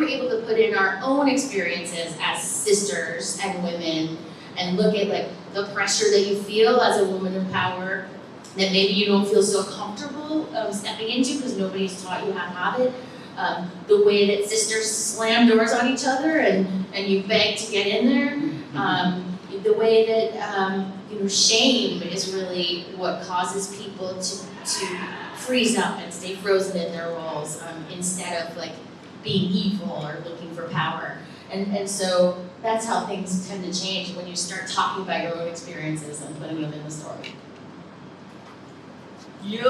able to put in our own experiences as sisters and women and look at, like, the pressure that you feel as a woman in power that maybe you don't feel so comfortable stepping into because nobody's taught you how to have it. The way that sisters slam doors on each other and you beg to get in there. The way that shame is really what causes people to freeze up and stay frozen in their roles instead of, like, being evil or looking for power. And so that's how things tend to change when you start talking about your own experiences and putting them in the story. You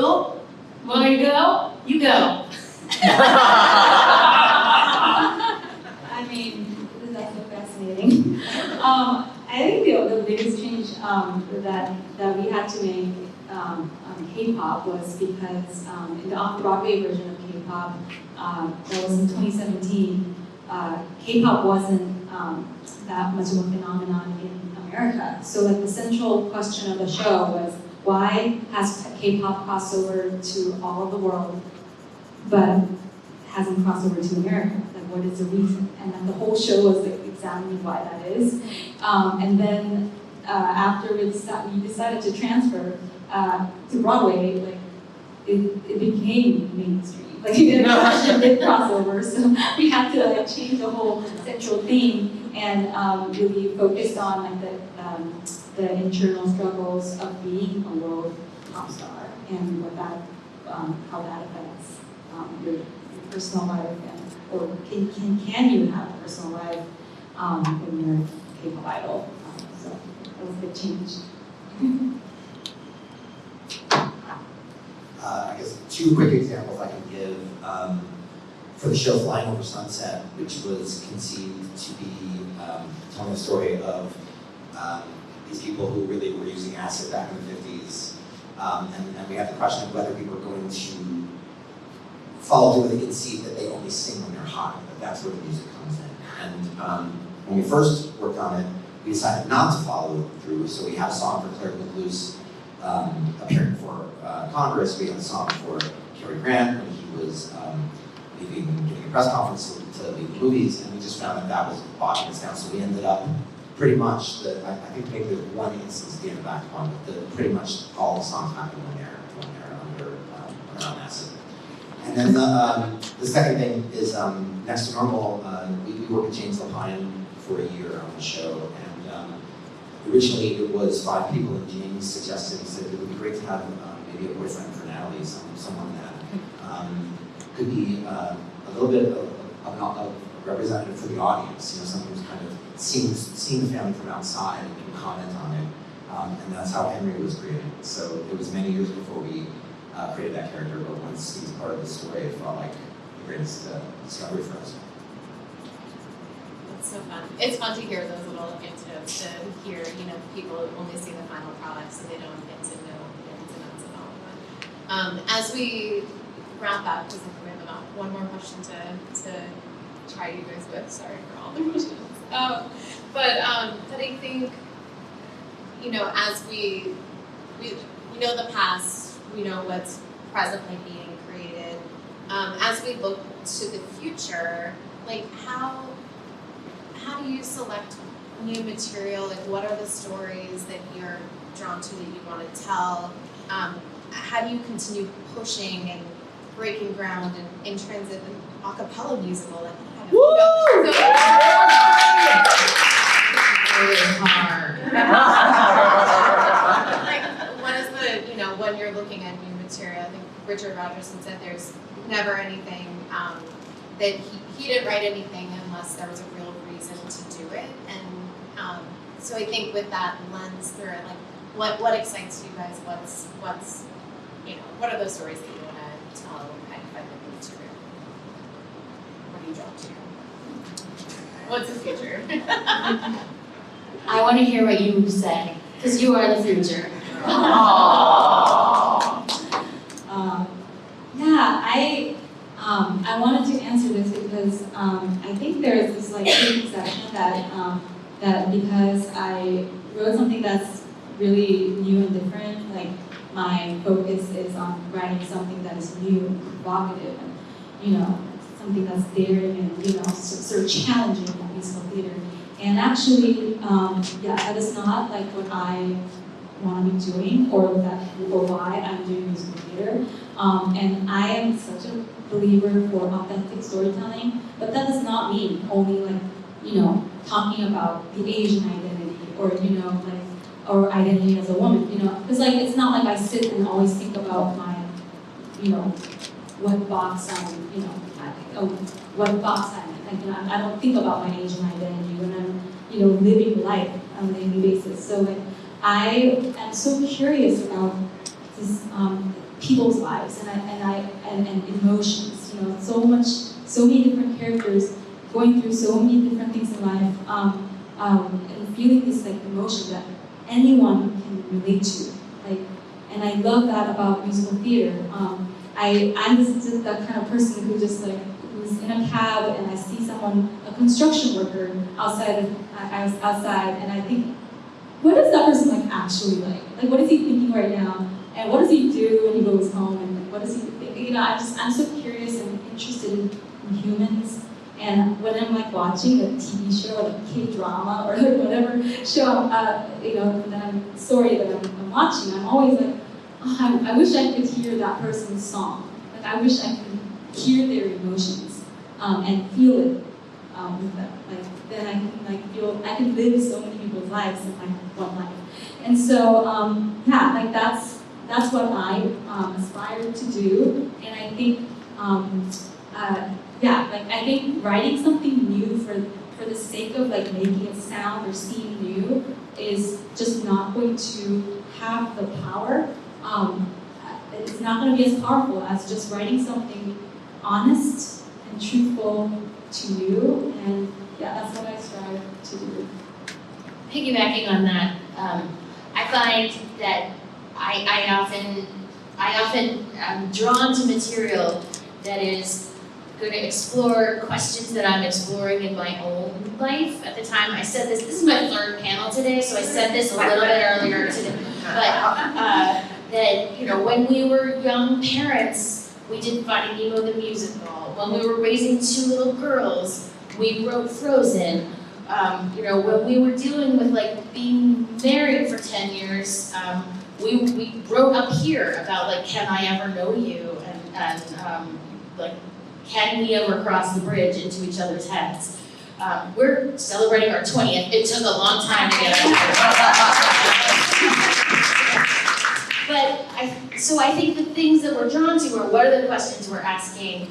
want to go? You go. I mean, this is also fascinating. I think the biggest change that we had to make on K-pop was because in the off-Broadway version of K-pop, that was in 2017, K-pop wasn't that much of a phenomenon in America. So, like, the central question of the show was, why has K-pop crossed over to all of the world, but hasn't crossed over to America? Like, what is the reason? And then the whole show was, like, examining why that is. And then after we decided to transfer to Broadway, like, it became mainstream. Like, it did crossover, so we had to, like, change the whole central theme and really focus on, like, the internal struggles of being a world pop star and what that, how that affects your personal life, and, or can you have a personal life when you're a K-pop idol? So that was a big change. I guess 2 quick examples I can give. For the show Flying Over Sunset, which was conceived to be telling the story of these people who really were using acid back in the 50s. And we had the question of whether people were going to follow through with the conceit that they only sing when they're high, but that's where the music comes in. And when we first worked on it, we decided not to follow through, so we had a song for Claire Luce appearing for Congress. We had a song for Cary Grant when he was giving a press conference to leave the movies, and we just found that was bogging us down. So we ended up pretty much, I think maybe there's one instance at the end of Act 1, but pretty much all the songs happen when they're on acid. And then the second thing is Next to Normal. We worked with James Lapine for a year on the show, and originally it was 5 people, and James suggested, he said it would be great to have maybe a boyfriend for Natalie, someone that could be a little bit of a representative for the audience, someone who's kind of seen the family from outside and can comment on it. And that's how Henry was created. So it was many years before we created that character, but once he was part of the story, it felt like the greatest discovery for us. It's so fun. It's fun to hear those little anecdotes, to hear, people only see the final product, so they don't get to know the ins and outs of all of it. As we wrap up, because we have about one more question to try you guys with. Sorry for all the questions. But I think, as we know the past, we know what's presently being created. As we look to the future, how do you select new material? What are the stories that you're drawn to that you want to tell? How do you continue pushing and breaking ground in terms of an a cappella musical? Really hard. What is the, when you're looking at new material, I think Richard Rogerson said there's never anything, that he didn't write anything unless there was a real reason to do it. And so I think with that lens through it, what excites you guys? What's what are those stories that you want to tell and find the material? What are you drawn to? What's the future? I want to hear what you say, because you are the future. I wanted to answer this because I think there is this preconception that because I wrote something that's really new and different, my focus is on writing something that is new and provocative and something that's daring and sort of challenging in musical theater. And actually, that is not what I want to be doing or why I'm doing musical theater. And I am such a believer for authentic storytelling, but that does not mean only talking about the Asian identity or or identity as a woman, because it's not like I sit and always think about my, what box what box I'm in. I don't think about my Asian identity when I'm, living life on a daily basis. So I am so curious about this, people's lives and emotions. So many different characters going through so many different things in life, and feeling this emotion that anyone can relate to. And I love that about musical theater. I'm just that kind of person who just who's in a cab and I see someone, a construction worker outside, and I think, what is that person actually like? What is he thinking right now? And what does he do when he goes home? And what does he think? I'm so curious and interested in humans. And when I'm watching a TV show, a K-drama, or whatever show, story that I'm watching, I'm always I wish I could hear that person's song. I wish I could hear their emotions and feel it with them. Then I can feel, I can live so many people's lives in one life. And so, that's what I aspire to do. And I think Yeah, like I think writing something new for the sake of like making it sound or seem new is just not going to have the power. It's not going to be as powerful as just writing something honest and truthful to you, and yeah, that's what I strive to do. Piggybacking on that, I find that I often am drawn to material that is going to explore questions that I'm exploring in my own life. At the time, I said this is my third panel today, so I said this a little bit earlier today, but that, you know, when we were young parents, we did Finding Nemo the musical. When we were raising 2 little girls, we wrote Frozen. You know, when we were dealing with like being married for 10 years, we wrote up here about like, can I ever know you? And like, can we ever cross the bridge into each other's heads? We're celebrating our 20th. It took a long time to get But I think the things that we're drawn to are what are the questions we're asking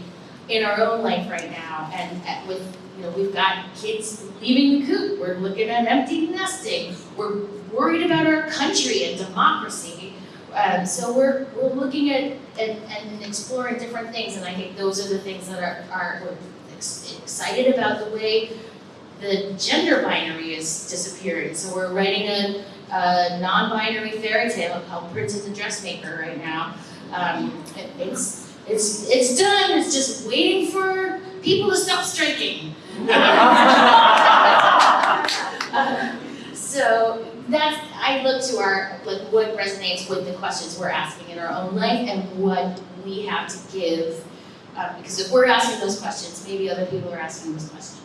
in our own life right now, and with, you know, we've got kids leaving the coop, we're looking at empty nesting, we're worried about our country and democracy, so we're looking at and exploring different things, and I think those are the things that we're excited about the way the gender binary is disappearing. So we're writing a non-binary fairy tale called Prince and the Dressmaker right now. It's done, it's just waiting for people to stop striking. So that's, I look to our, like, what resonates with the questions we're asking in our own life and what we have to give, because if we're asking those questions, maybe other people are asking those questions.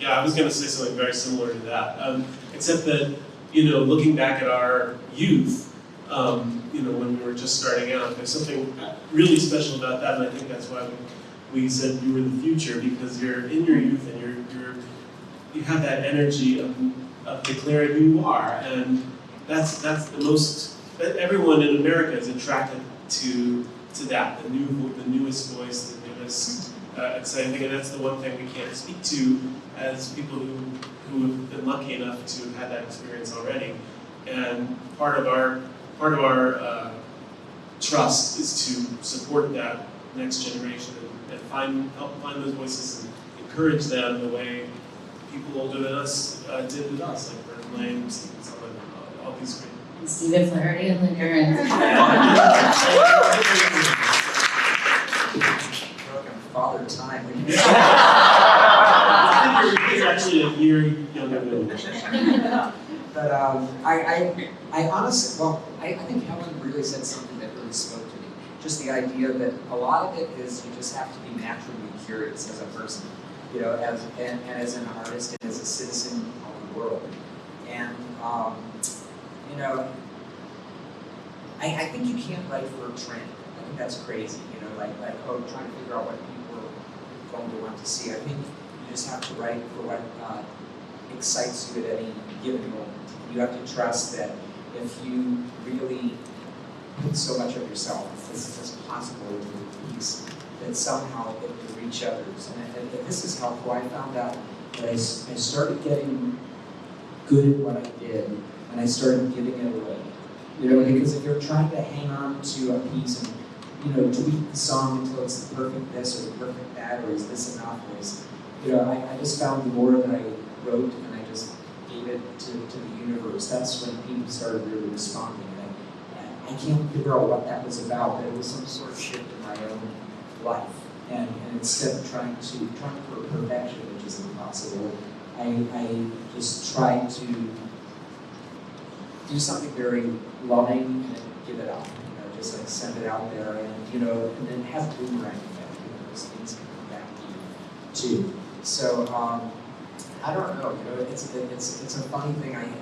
Yeah, I was going to say something very similar to that, except that, you know, looking back at our youth, you know, when we were just starting out, there's something really special about that, and I think that's why we said you were the future, because you're in your youth and you have that energy of declaring who you are, and that's the most, everyone in America is attracted to that, the newest voice, the newest exciting thing, and that's the one thing we can't speak to as people who have been lucky enough to have had that experience already. And part of our trust is to support that next generation and help find those voices and encourage them the way people older than us did with us, like Bert Lane, Stephen Sullivan, all these great. And Stephen Flaherty and Linda Rand. Father time. He's actually a year younger than me. But I honestly, well, I think Helen really said something that really spoke to me. Just the idea that a lot of it is you just have to be naturally curious as a person, you know, as an artist and as a citizen of the world. And you know, I think you can't write for a trend. I think that's crazy, you know, like trying to figure out what people are going to want to see. I think you just have to write for what excites you at any given moment. You have to trust that if you really put so much of yourself as possible into the piece, that somehow it will reach others. And if this is helpful, I found out that I started getting good at what I did, and I started giving it away. You know, because if you're trying to hang on to a piece and, you know, tweak the song until it's the perfect this or the perfect that, or is this enough, or is, you know, I just found the more that I wrote and I just gave it to the universe, that's when people started really responding. I can't figure out what that was about, but it was some sort of shift in my own life. And instead of trying for perfection, which is impossible, I just tried to do something very loving and give it out. You know, just like send it out there, and you know, and then have a boomerang effect. You know, those things can come back to you too. So I don't know. You know, it's a funny thing.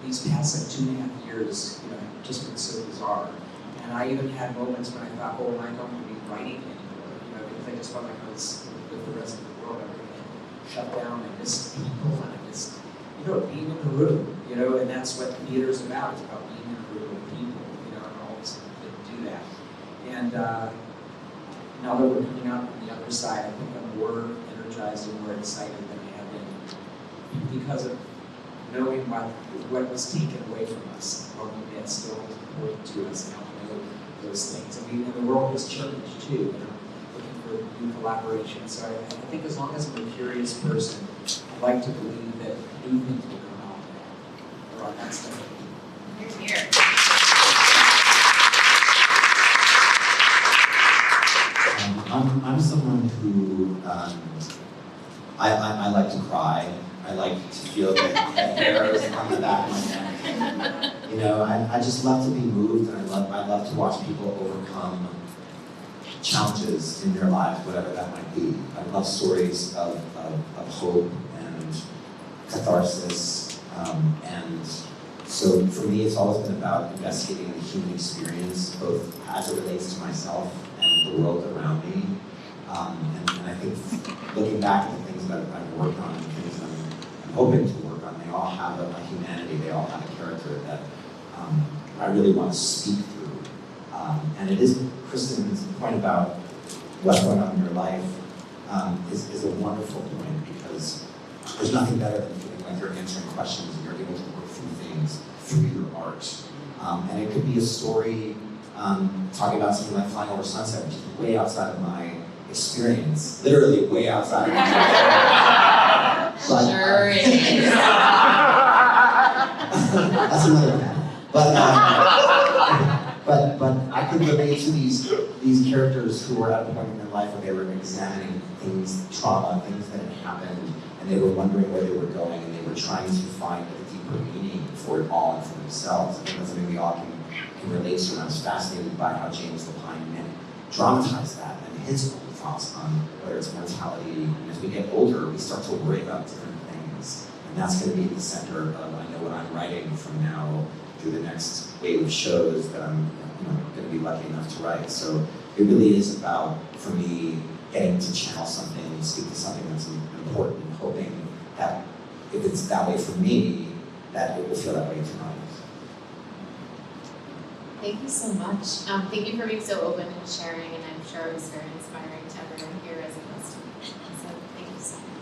These past like 2.5 years, you know, have just been so bizarre. And I even had moments when I thought, oh, am I going to be writing anymore? You know, because I just felt like I was with the rest of the world. Everything shut down. I missed people, and I missed, you know, being in the room. You know, and that's what theater's about. It's about being in the room with people. You know, and all to do that. And now that we're coming out on the other side, I think I'm more energized and more excited than I have been because of knowing what was taken away from us, what we had still important to us, and how to know those things. And the world has changed too, and I'm looking for new collaboration. So I think as long as I'm a curious person, I like to believe that new things will come out of that, or on that stuff. Here's here. I'm someone who, I like to cry. I like to feel the hairs on the back of my neck. You know, I just love to be moved, and I love to watch people overcome challenges in their lives, whatever that might be. I love stories of hope and catharsis, and so for me it's always been about investigating the human experience, both as it relates to myself and the world around me. And I think looking back at the things that I've worked on and things I'm hoping to work on, they all have a humanity, they all have a character that I really want to speak through. And it is, Kristen's point about what's going on in your life is a wonderful point, because there's nothing better than feeling like you're answering questions and you're able to work through things through your art. And it could be a story talking about something like Flying Over Sunset, which is way outside of my experience, literally way outside of my experience. Sure it is. That's another one. But I could relate to these characters who were at a point in their life where they were examining things, trauma, things that had happened, and they were wondering where they were going, and they were trying to find a deeper meaning for it all and for themselves. I think that's something we all can relate to, and I was fascinated by how James Lapine dramatized that and his own thoughts on whether it's mortality. And as we get older, we start to worry about different things, and that's going to be at the center of, I know, what I'm writing from now through the next wave of shows that I'm going to be lucky enough to write. So it really is about, for me, getting to channel something and speak to something that's important, and hoping that if it's that way for me, that it will feel that way to others. Thank you so much. Thank you for being so open and sharing, and I'm sure it was very inspiring to everyone here as it was to me. So thank you so much.